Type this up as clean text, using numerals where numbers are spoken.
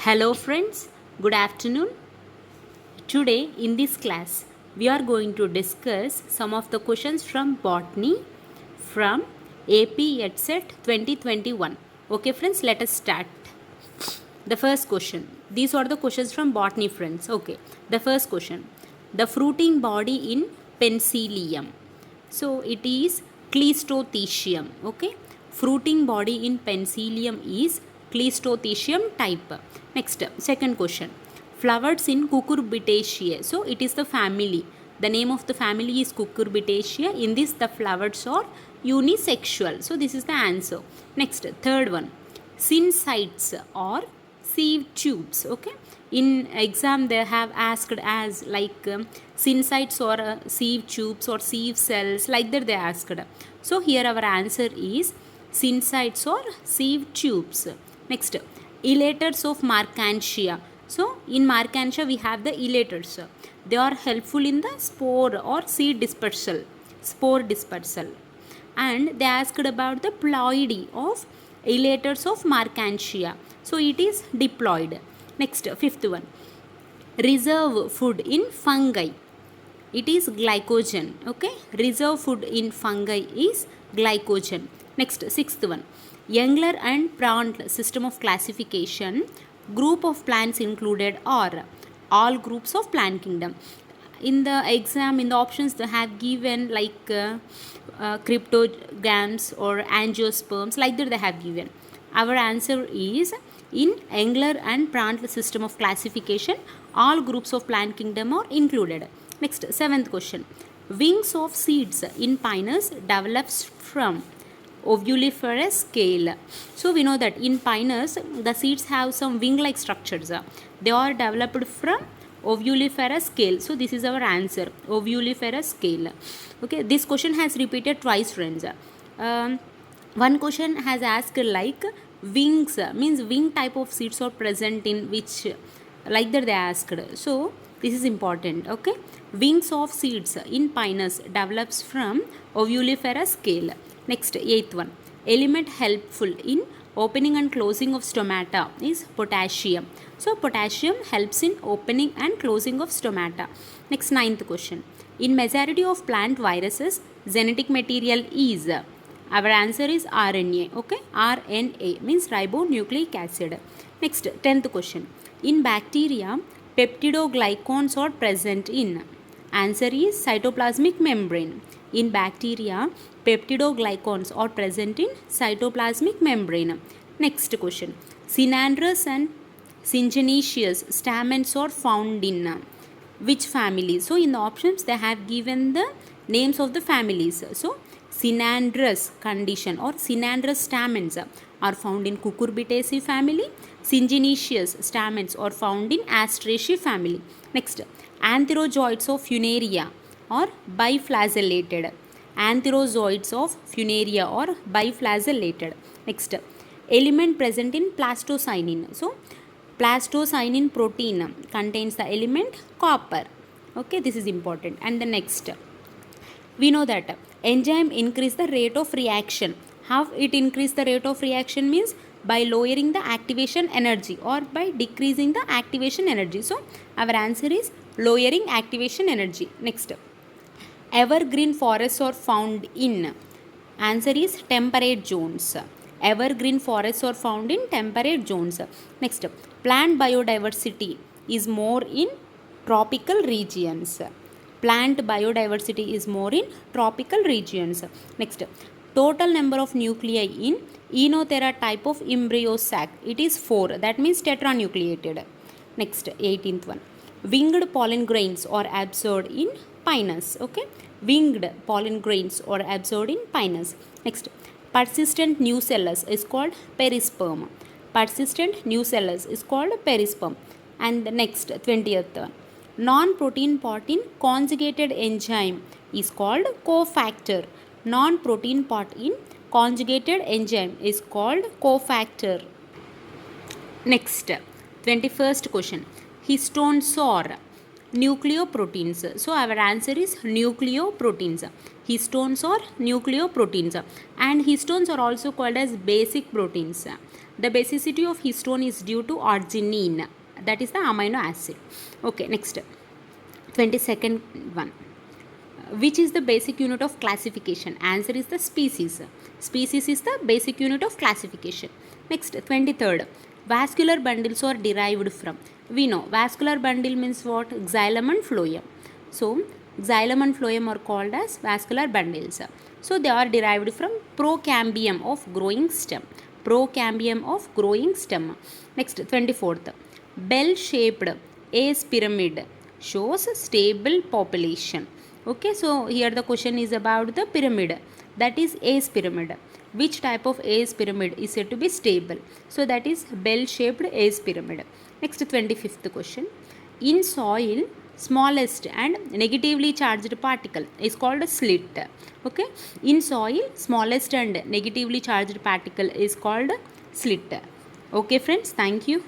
Hello friends, good afternoon. Today in this class we are going to discuss some of the questions from botany from AP EdSet 2021. Okay friends, let us start. The first question. These are the questions from botany friends. Okay. The first question. The fruiting body in Penicillium. So it is Cleistothecium. Okay. Fruiting body in Penicillium is Cleistothecium type. Next, second question. Flowers in Cucurbitaceae. So it is the family. The name of the family is Cucurbitaceae. In this the flowers are unisexual. So this is the answer. Next, third one. Syncytids or sieve tubes. Okay, in exam they have asked as like syncytids or sieve tubes or sieve cells, like that they asked. So here our answer is syncytids or sieve tubes. Next, elaters of Marchantia. So in Marchantia we have the elaters. They are helpful in the spore or seed dispersal, spore dispersal. And they asked about the ploidy of elaters of Marchantia. So it is diploid. Next, fifth one. Reserve food in fungi. It is glycogen. Okay. Reserve food in fungi is glycogen. Next, sixth one. Engler and Prant system of classification. Group of plants included are all groups of plant kingdom. In the exam, in the options they have given like cryptogams or angiosperms, like that they have given. Our answer is in Engler and Prant system of classification, all groups of plant kingdom are included. Next, seventh question. Wings of seeds in Pinus develops from ovuliferous scale. So we know that in Pinus the seeds have some wing-like structures. They are developed from ovuliferous scale. So this is our answer, ovuliferous scale. Okay, this question has repeated twice friends. One question has asked like wings, means wing type of seeds are present in which, like that they asked. So this is important. Okay, wings of seeds in Pinus develops from ovuliferous scale. Next, eighth one. Element helpful in opening and closing of stomata is potassium. So potassium helps in opening and closing of stomata. Next, ninth question. In majority of plant viruses, genetic material is, our answer is RNA. Okay, RNA means ribonucleic acid. Next, 10th question. In bacteria, peptidoglycans are present in, answer is cytoplasmic membrane. In bacteria, peptidoglycans are present in cytoplasmic membrane. Next question. Synandrous and Syngenesious stamens are found in which family? So in the options they have given the names of the families. So Synandrous condition or Synandrous stamens are found in Cucurbitaceae family. Syngenesious stamens are found in Asteraceae family. Next, antherozoids of Funaria or biflagellated. Antherozoids of Funaria or biflagellated. Next, element present in plastocyanin. So plastocyanin protein contains the element copper. Okay, this is important. And the next, we know that enzyme increase the rate of reaction. How it increase the rate of reaction means by lowering the activation energy or by decreasing the activation energy. So our answer is lowering activation energy. Next, evergreen forests are found in, answer is temperate zones. Evergreen forests are found in temperate zones. Next, plant biodiversity is more in tropical regions. Plant biodiversity is more in tropical regions. Next, total number of nuclei in Enothera type of embryo sac, it is 4. That means tetranucleated. Next, 18th one. Winged pollen grains are absorbed in Pinus. Okay, winged pollen grains are absorbed in Pinus. Next, persistent nucellus is called perisperm. Persistent nucellus is called perisperm. And the next, 20th one. Non-protein part in conjugated enzyme is called cofactor. Non-protein part in conjugated enzyme is called cofactor. Next, 21st question. Histones are nucleoproteins. So our answer is nucleoproteins. Histones are nucleoproteins. And histones are also called as basic proteins. The basicity of histone is due to arginine, that is the amino acid. Okay, next 22nd one. Which is the basic unit of classification? Answer is the species. Species is the basic unit of classification. Next 23rd. Vascular bundles are derived from. We know vascular bundle means what? Xylem and phloem. So xylem and phloem are called as vascular bundles. So they are derived from procambium of growing stem. Procambium of growing stem. Next 24th. Bell shaped ace pyramid shows stable population. Okay, so here the question is about the pyramid, that is ace pyramid. Which type of ace pyramid is said to be stable? So that is bell shaped ace pyramid. Next 25th question. In soil, smallest and negatively charged particle is called a slit. Okay, in soil, smallest and negatively charged particle is called slit. Okay friends, thank you.